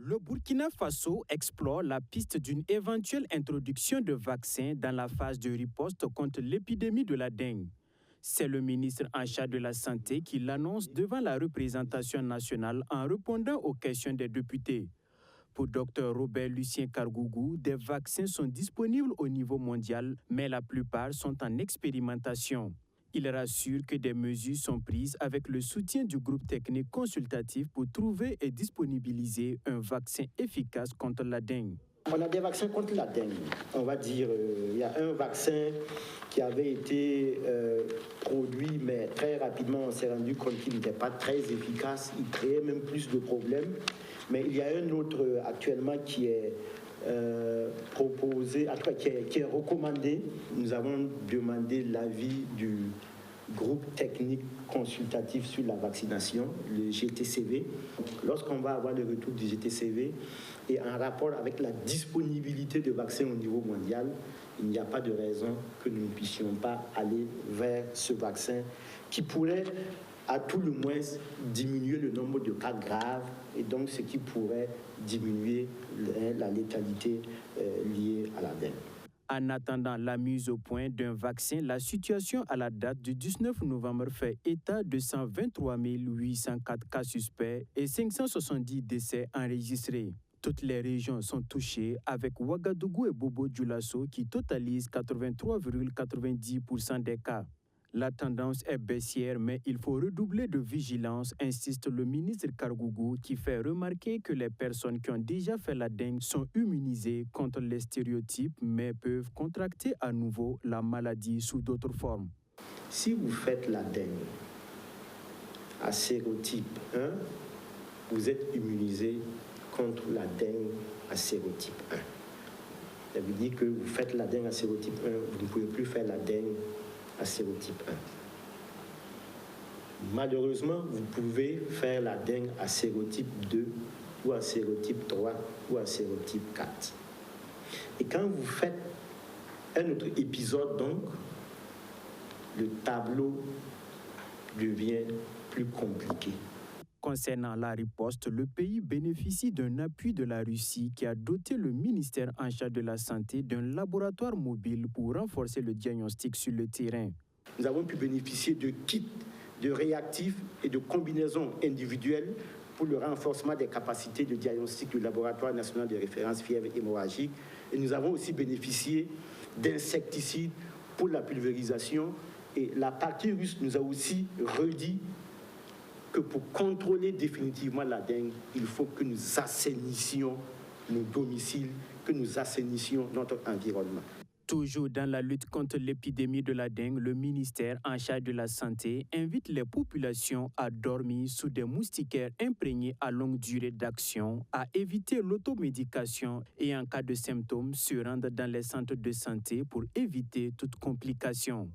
Le Burkina Faso explore la piste d'une éventuelle introduction de vaccins dans la phase de riposte contre l'épidémie de la dengue. C'est le ministre en charge de la Santé qui l'annonce devant la représentation nationale en répondant aux questions des députés. Pour Dr Robert Lucien Kargougou, des vaccins sont disponibles au niveau mondial, mais la plupart sont en expérimentation. Il rassure que des mesures sont prises avec le soutien du groupe technique consultatif pour trouver et disponibiliser un vaccin efficace contre la dengue. On a des vaccins contre la dengue. On va dire, il y a un vaccin qui avait été produit, mais très rapidement, on s'est rendu compte qu'il n'était pas très efficace. Il créait même plus de problèmes. Mais il y a un autre actuellement qui est proposé, qui est recommandé. Nous avons demandé l'avis du groupe technique consultatif sur la vaccination, le GTCV. Lorsqu'on va avoir le retour du GTCV et en rapport avec la disponibilité de vaccins au niveau mondial, il n'y a pas de raison que nous ne puissions pas aller vers ce vaccin qui pourrait à tout le moins diminuer le nombre de cas graves et donc ce qui pourrait diminuer la létalité liée à la dengue. En attendant la mise au point d'un vaccin, la situation à la date du 19 novembre fait état de 123 804 cas suspects et 570 décès enregistrés. Toutes les régions sont touchées avec Ouagadougou et Bobo-Dioulasso qui totalisent 83,90% des cas. La tendance est baissière, mais il faut redoubler de vigilance, insiste le ministre Kargougou, qui fait remarquer que les personnes qui ont déjà fait la dengue sont immunisées contre les stéréotypes, mais peuvent contracter à nouveau la maladie sous d'autres formes. Si vous faites la dengue à sérotype 1, vous êtes immunisé contre la dengue à sérotype 1. Ça veut dire que vous faites la dengue à sérotype 1, vous ne pouvez plus faire la dengue à sérotype 1. Malheureusement, vous pouvez faire la dengue à sérotype 2 ou à sérotype 3 ou à sérotype 4. Et quand vous faites un autre épisode, donc, le tableau devient plus compliqué. Concernant la riposte, le pays bénéficie d'un appui de la Russie qui a doté le ministère en charge de la Santé d'un laboratoire mobile pour renforcer le diagnostic sur le terrain. Nous avons pu bénéficier de kits, de réactifs et de combinaisons individuelles pour le renforcement des capacités de diagnostic du laboratoire national de référence fièvre hémorragique. Et nous avons aussi bénéficié d'insecticides pour la pulvérisation. Et la partie russe nous a aussi redit que pour contrôler définitivement la dengue, il faut que nous assainissions nos domiciles, que nous assainissions notre environnement. Toujours dans la lutte contre l'épidémie de la dengue, le ministère en charge de la Santé invite les populations à dormir sous des moustiquaires imprégnés à longue durée d'action, à éviter l'automédication et en cas de symptômes, se rendre dans les centres de santé pour éviter toute complication.